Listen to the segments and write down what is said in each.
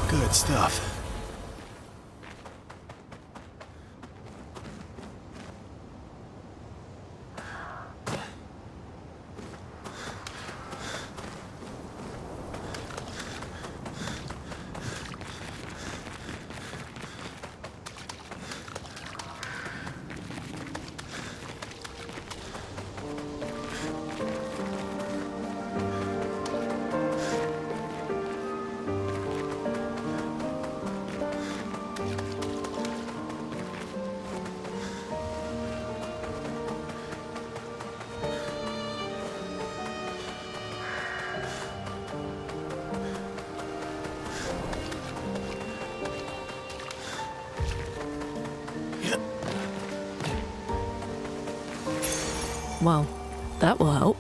Good stuff. Well, that will help.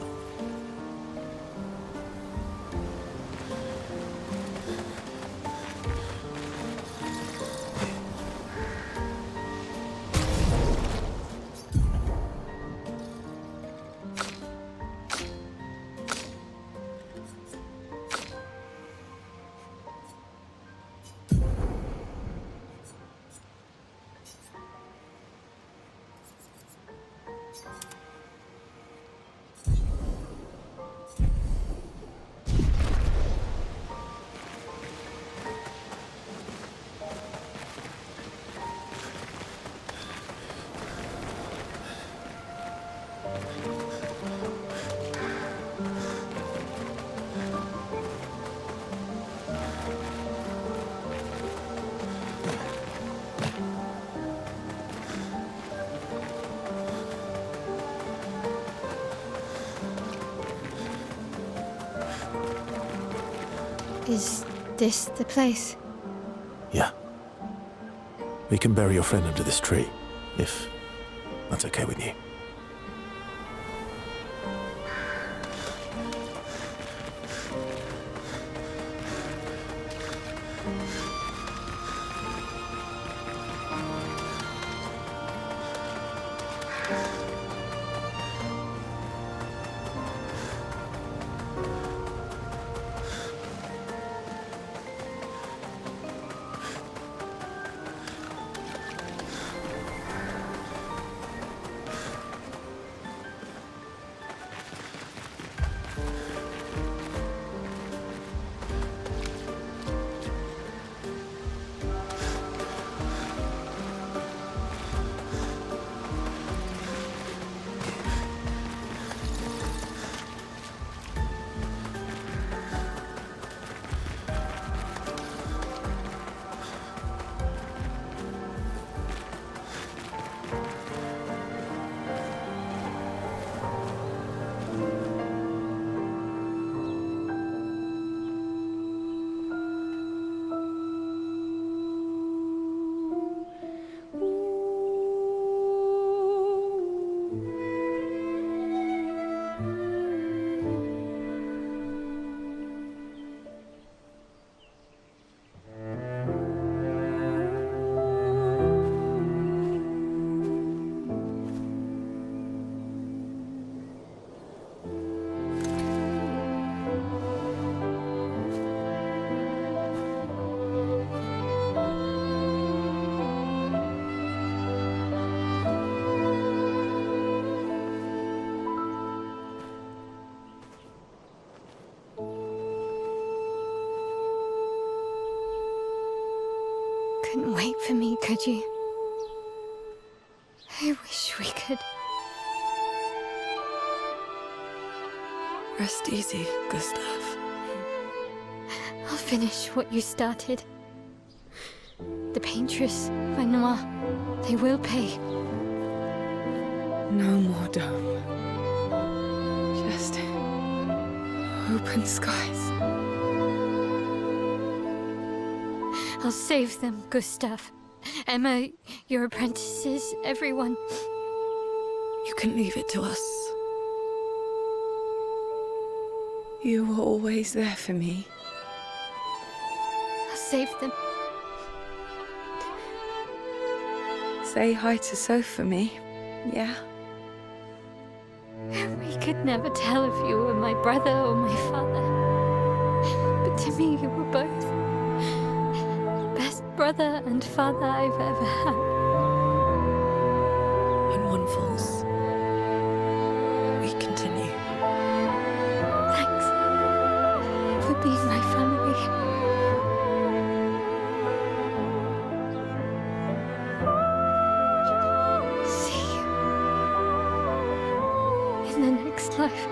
Is this the place? Yeah. We can bury your friend under this tree, if that's okay with you. couldn't wait for me, could you? I wish we could. Rest easy, Gustave. I'll finish what you started. The paintress, Renoir, they will pay. No more dome. Just open skies. I'll save them, Gustave. Emma, your apprentices, everyone. You can leave it to us. You were always there for me. I'll save them. Say hi to Soph for me, yeah? We could never tell if you were my brother or my father. But to me, you were both. Best brother and father I've ever had. When one falls, we continue. Thanks for being my family. See you in the next life.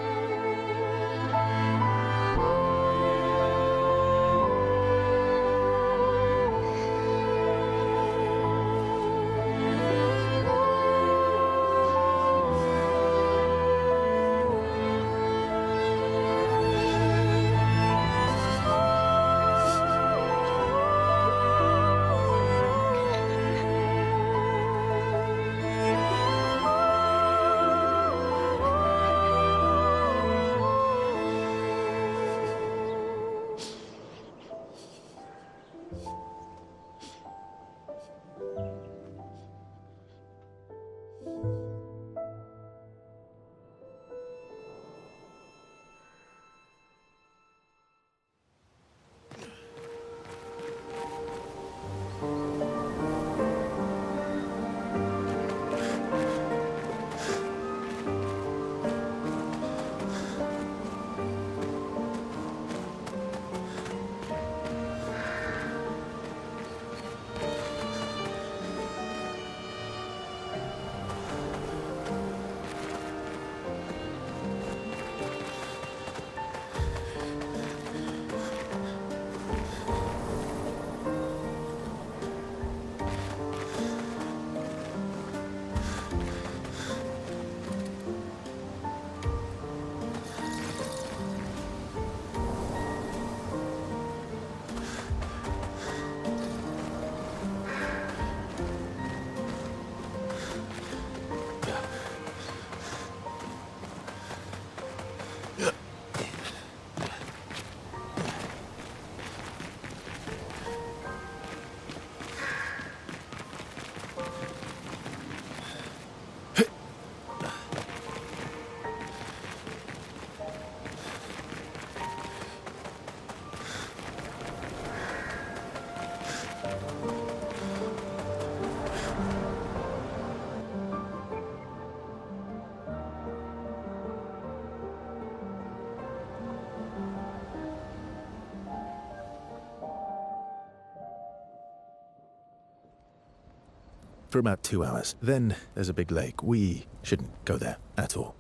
For about 2 hours. Then there's a big lake. We shouldn't go there at all.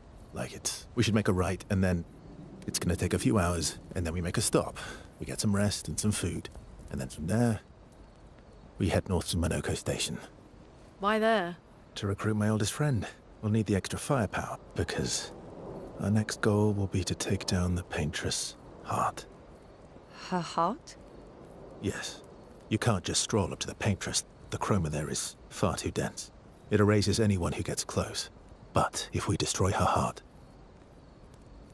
We should make a right, and then it's gonna take a few hours, and then we make a stop. We get some rest and some food. And then from there, we head north to Monoko Station. Why there? To recruit my oldest friend. We'll need the extra firepower, because our next goal will be to take down the paintress' heart. Her heart? Yes. You can't just stroll up to the paintress. The chroma there is far too dense. It erases anyone who gets close. But if we destroy her heart,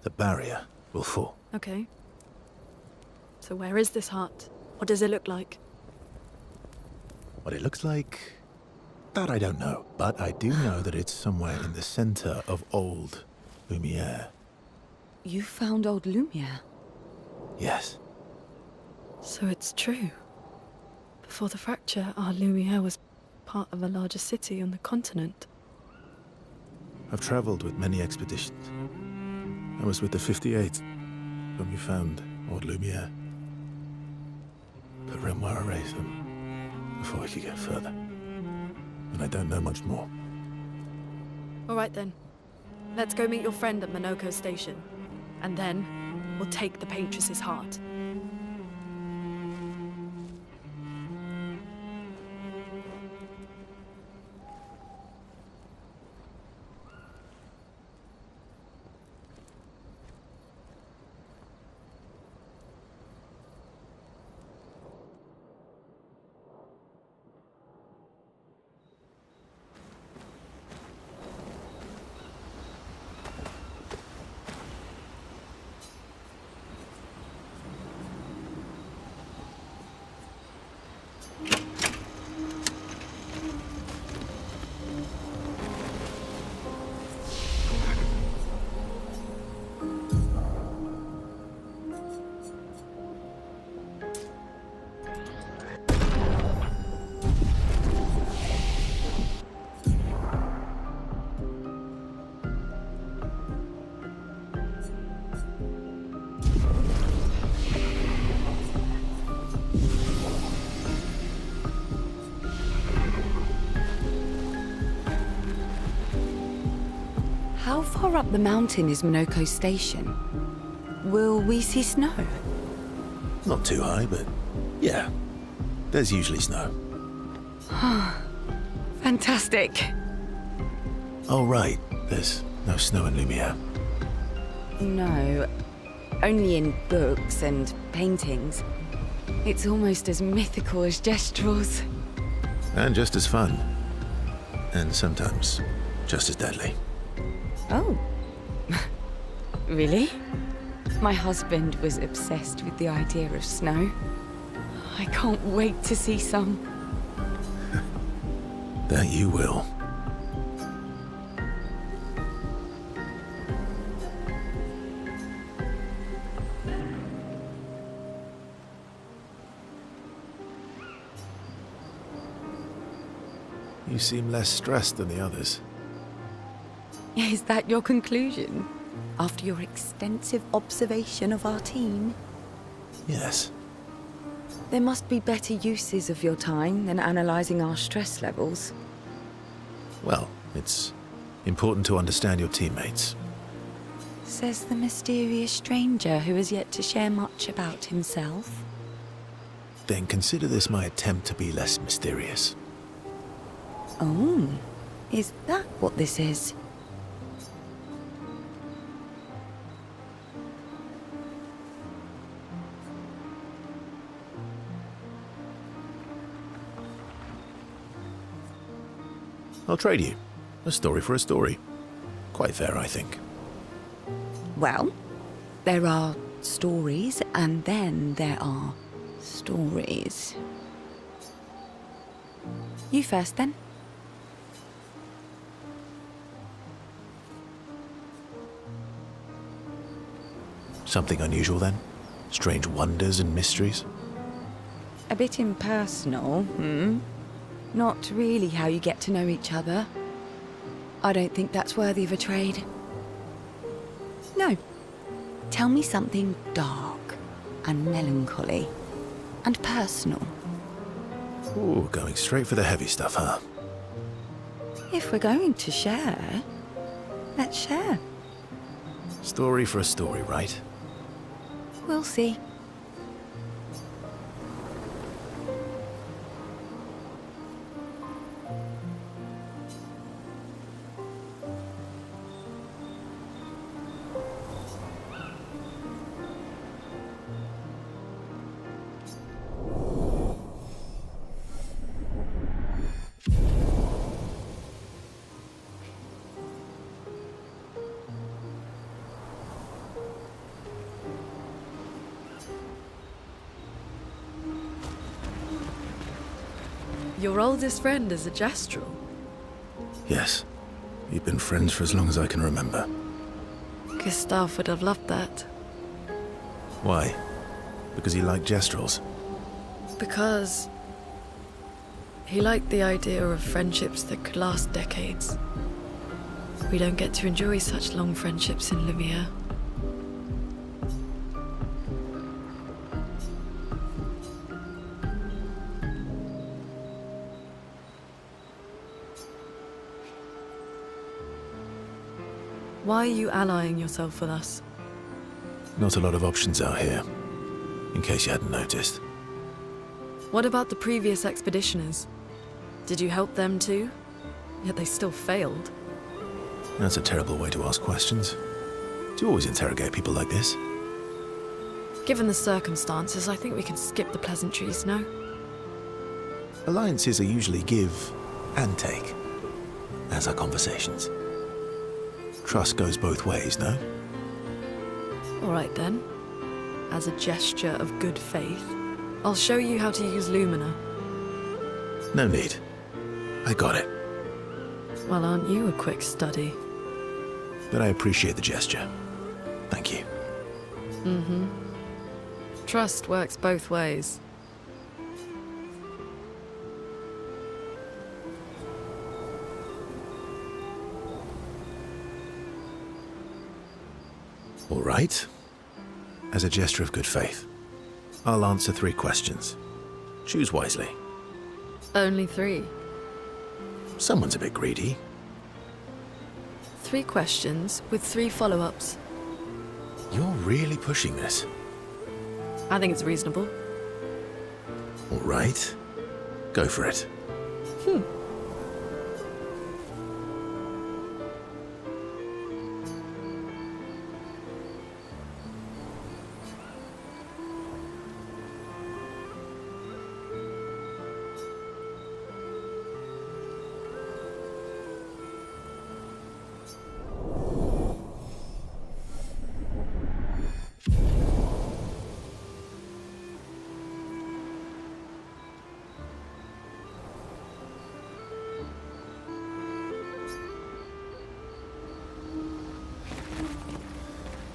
the barrier will fall. Okay. So where is this heart? What does it look like? What it looks like, that I don't know. But I do know that it's somewhere in the center of old Lumiere. You found old Lumiere? Yes. So it's true. Before the fracture, our Lumiere was part of a larger city on the continent. I've traveled with many expeditions. I was with the 58th when we found old Lumiere. But Renoir erased them. before we could get further. And I don't know much more. All right then. Let's go meet your friend at Minoko Station. And then, we'll take the Paintress's heart. How far up the mountain is Minoko Station? Will we see snow? Not too high, but yeah. There's usually snow. Fantastic. Oh, right. There's no snow in Lumiere. No, only in books and paintings. It's almost as mythical as Gestrels. And just as fun. And sometimes just as deadly. Oh. Really? My husband was obsessed with the idea of snow. I can't wait to see some. That you will. You seem less stressed than the others. Is that your conclusion? After your extensive observation of our team? Yes. There must be better uses of your time than analysing our stress levels. Well, it's important to understand your teammates. Says the mysterious stranger who has yet to share much about himself. Then consider this my attempt to be less mysterious. Oh, is that what this is? I'll trade you. A story for a story. Quite fair, I think. Well, there are stories, and then there are stories. You first, then. Something unusual, then? Strange wonders and mysteries? A bit impersonal, Not really how you get to know each other. I don't think that's worthy of a trade. No. Tell me something dark and melancholy and personal. Ooh, going straight for the heavy stuff, huh? If we're going to share, let's share. Story for a story, right? We'll see. Your oldest friend is a Gestrel. Yes. We've been friends for as long as I can remember. Gustave would have loved that. Why? Because he liked Gestrels? Because he liked the idea of friendships that could last decades. We don't get to enjoy such long friendships in Lumiere. Why are you allying yourself with us? Not a lot of options out here, in case you hadn't noticed. What about the previous expeditioners? Did you help them too? Yet they still failed. That's a terrible way to ask questions. Do you always interrogate people like this? Given the circumstances, I think we can skip the pleasantries, no? Alliances are usually give and take, as are conversations. Trust goes both ways, no? All right then. As a gesture of good faith, I'll show you how to use Lumina. No need. I got it. Well, aren't you a quick study? But I appreciate the gesture. Thank you. Mm-hmm. Trust works both ways. All right. As a gesture of good faith, I'll answer 3 questions. Choose wisely. Only 3. Someone's a bit greedy. 3 questions with 3 follow-ups. You're really pushing this. I think it's reasonable. All right. Go for it.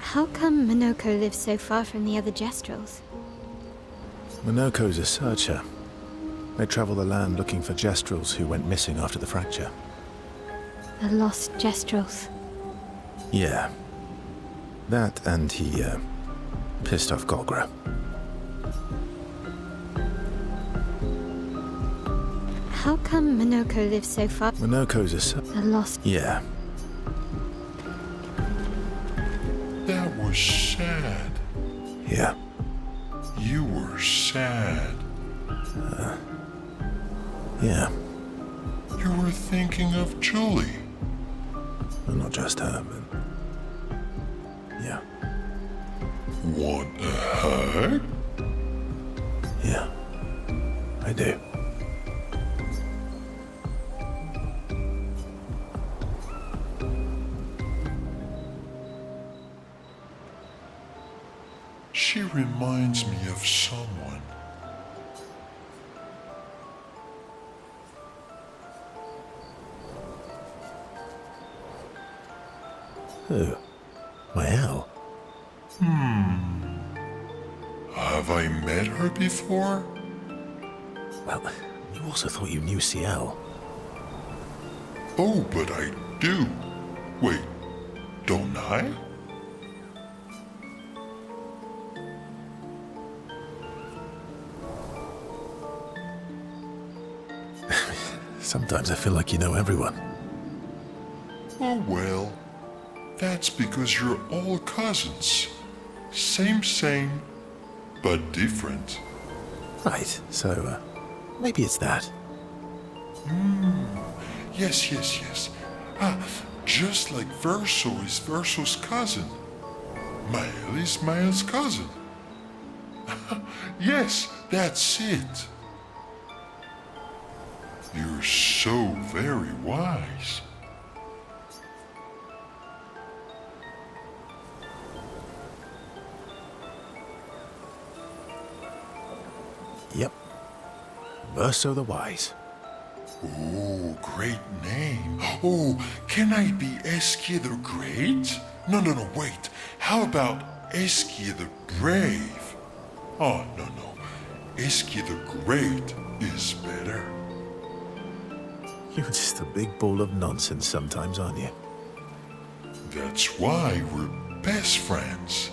How come Minoko lives so far from the other Gestrels? Minoko's a searcher. They travel the land looking for Gestrels who went missing after the fracture. The lost Gestrels. Yeah. That and he, pissed off Golgra. How come Minoko lives so far? Minoko's a The lost. Yeah. That was sad. Yeah. You were sad. Yeah. You were thinking of Julie. Well, not just her, but... Yeah. Want a hug? Yeah. I do. She reminds me of someone. Who? Well. Have I met her before? Well, you also thought you knew CL. Oh, but I do. Wait, don't I? Sometimes I feel like you know everyone. Oh well, that's because you're all cousins. Same, but different. Right, so, maybe it's that. Yes. Just like Verso is Verso's cousin. Mael is Mael's cousin. Yes, that's it. You're so very wise. Yep. Verso the Wise. Oh, great name. Oh, can I be Eskia the Great? No, wait. How about Eskia the Brave? Oh, no. Eskia the Great is better. You're just a big ball of nonsense sometimes, aren't you? That's why we're best friends.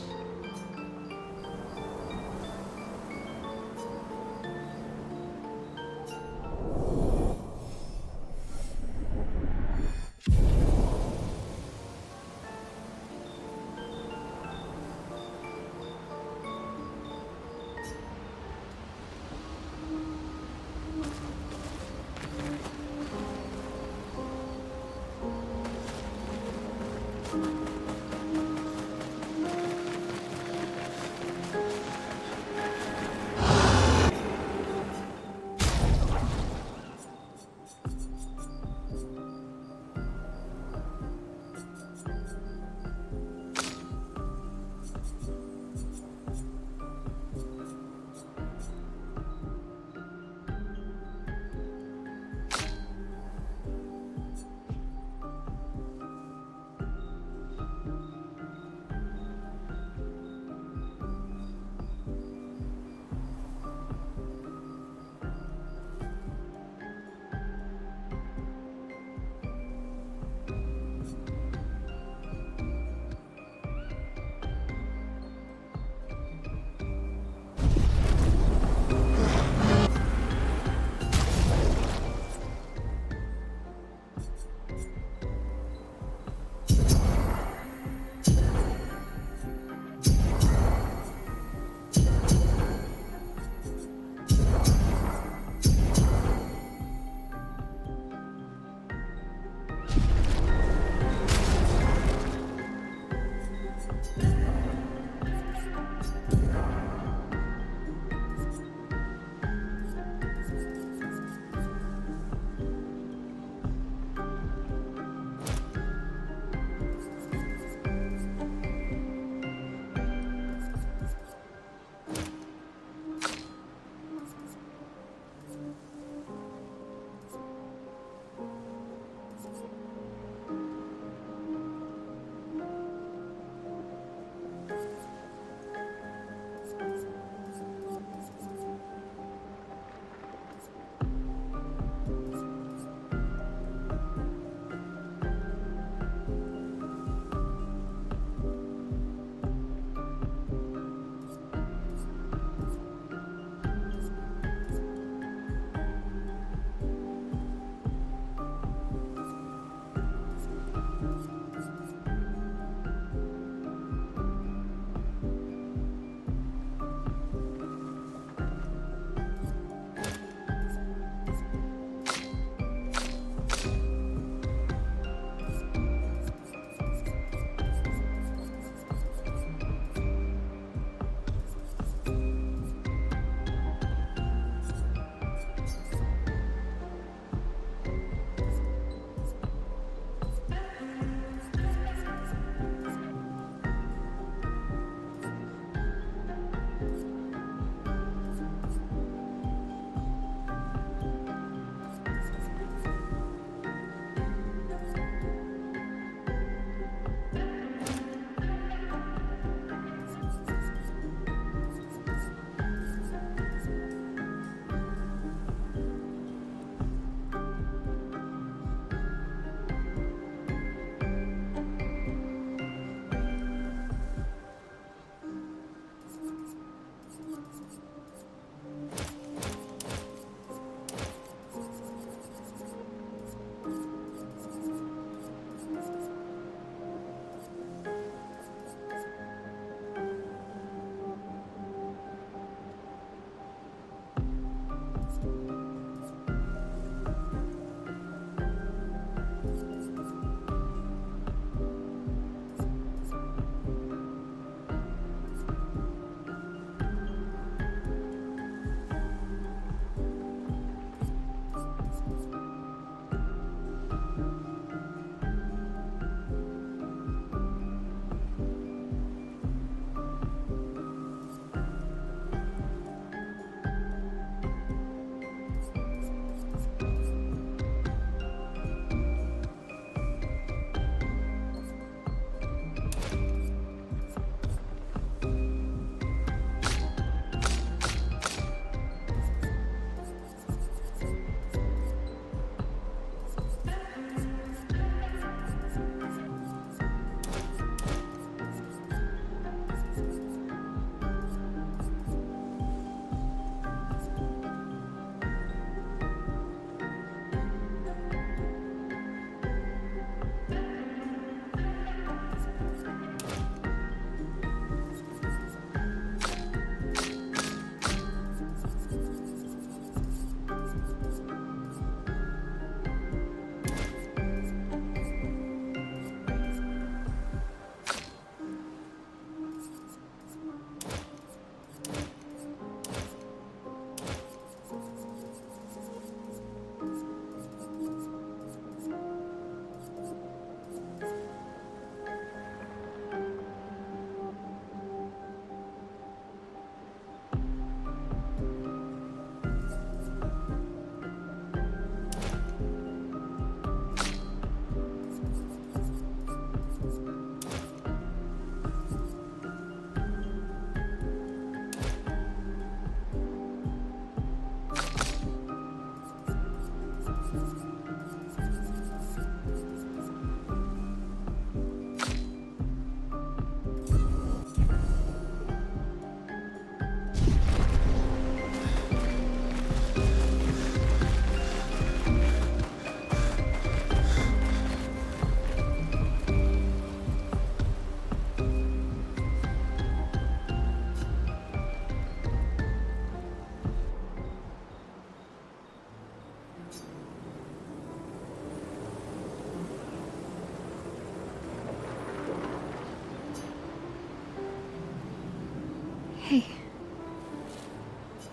Hey,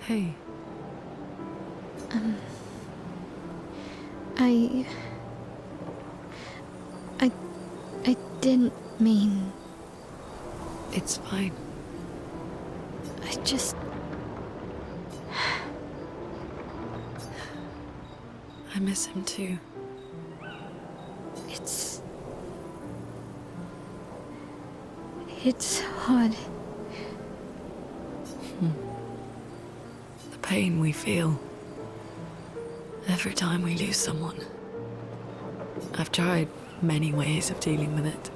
Hey, I didn't mean. it's fine. I just. I miss him too. It's hard. The pain we feel every time we lose someone. I've tried many ways of dealing with it.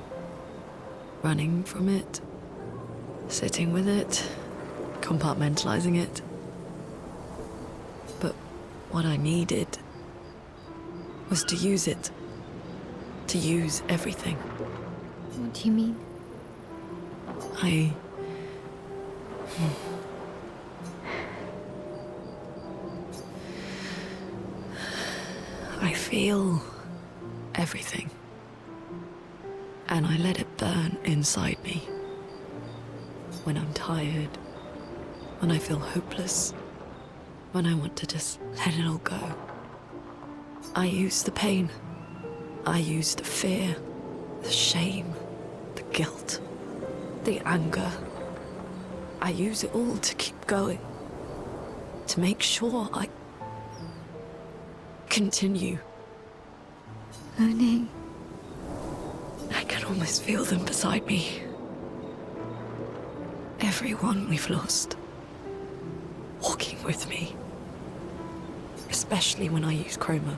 Running from it, sitting with it, compartmentalizing it. But what I needed was to use it. To use everything. What do you mean? I feel everything. And I let it burn inside me. When I'm tired, when I feel hopeless, when I want to just let it all go. I use the pain. I use the fear, the shame, the guilt, the anger. I use it all to keep going. To make sure I continue. Monet. I can almost feel them beside me. Everyone we've lost. Walking with me. Especially when I use chroma.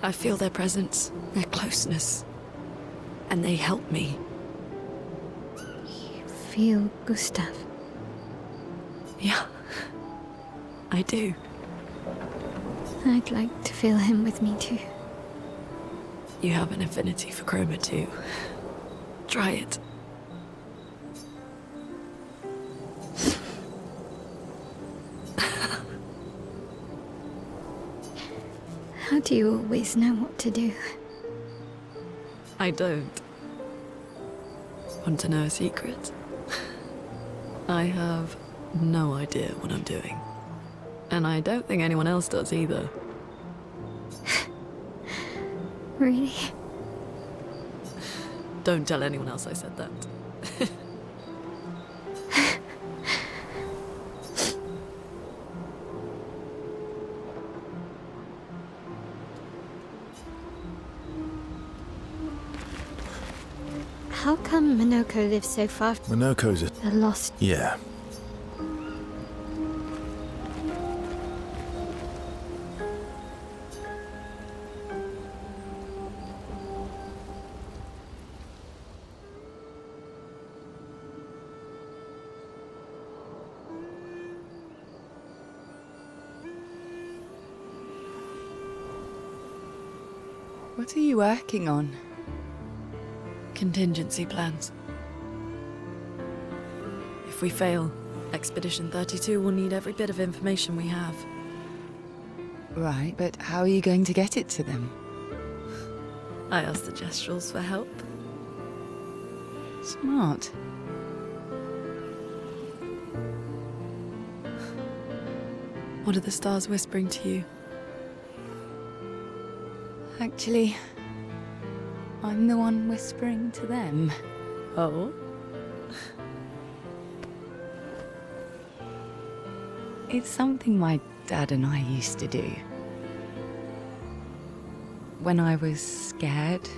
I feel their presence, their closeness. And they help me. You feel Gustave? Yeah, I do. I'd like to feel him with me too. You have an affinity for chroma too. Try it. How do you always know what to do? I don't. Want to know a secret? I have no idea what I'm doing. And I don't think anyone else does either. Really? Don't tell anyone else I said that. How come Minoko lives so far? Minoko's a... The lost. Yeah. What are you working on? Contingency plans. If we fail, Expedition 32 will need every bit of information we have. Right, but how are you going to get it to them? I asked the Gestrals for help. Smart. What are the stars whispering to you? Actually, I'm the one whispering to them. Oh? It's something my dad and I used to do. When I was scared,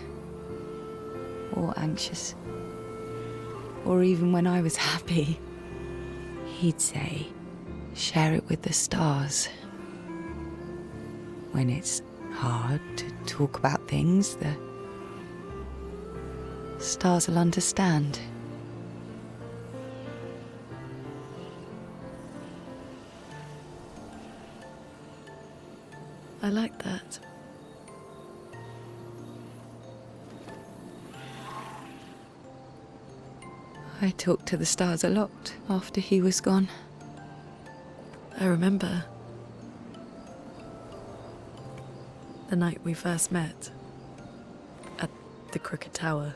or anxious, or even when I was happy, he'd say, share it with the stars. When it's hard to talk about things, the stars will understand. I like that. I talked to the stars a lot after he was gone. I remember the night we first met at the Crooked Tower.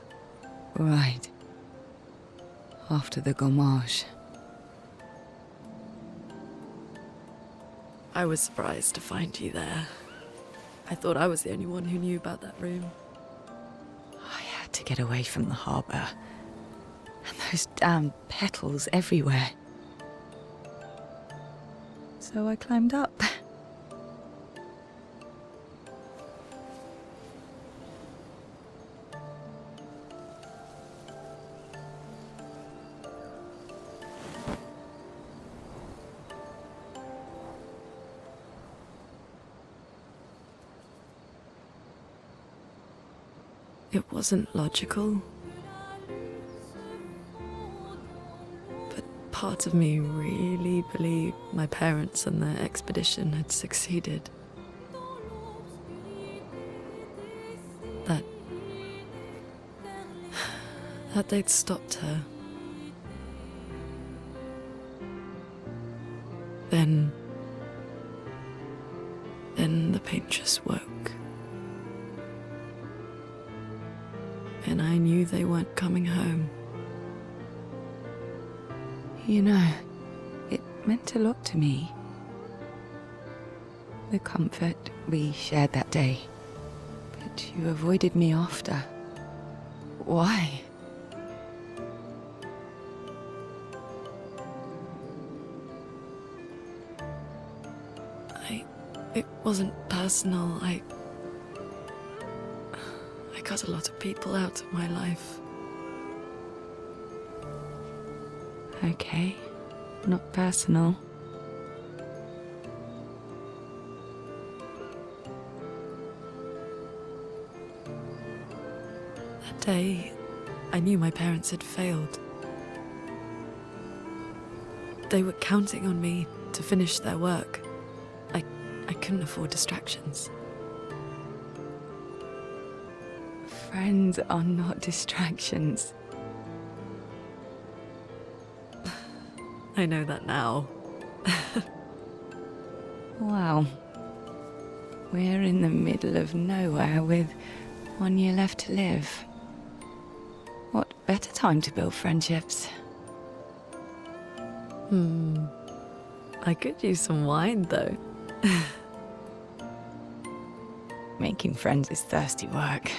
Right. after the gommage. I was surprised to find you there. I thought I was the only one who knew about that room. I had to get away from the harbour. And those damn petals everywhere. So I climbed up. It wasn't logical. But part of me really believed my parents and their expedition had succeeded. That they'd stopped her. Then the paint just woke. And I knew they weren't coming home. You know, it meant a lot to me. The comfort we shared that day. But you avoided me after. Why? It wasn't personal. I cut a lot of people out of my life. Okay, not personal. That day, I knew my parents had failed. They were counting on me to finish their work. I couldn't afford distractions. Friends are not distractions. I know that now. Wow. We're in the middle of nowhere with 1 year left to live. What better time to build friendships? I could use some wine, though. Making friends is thirsty work.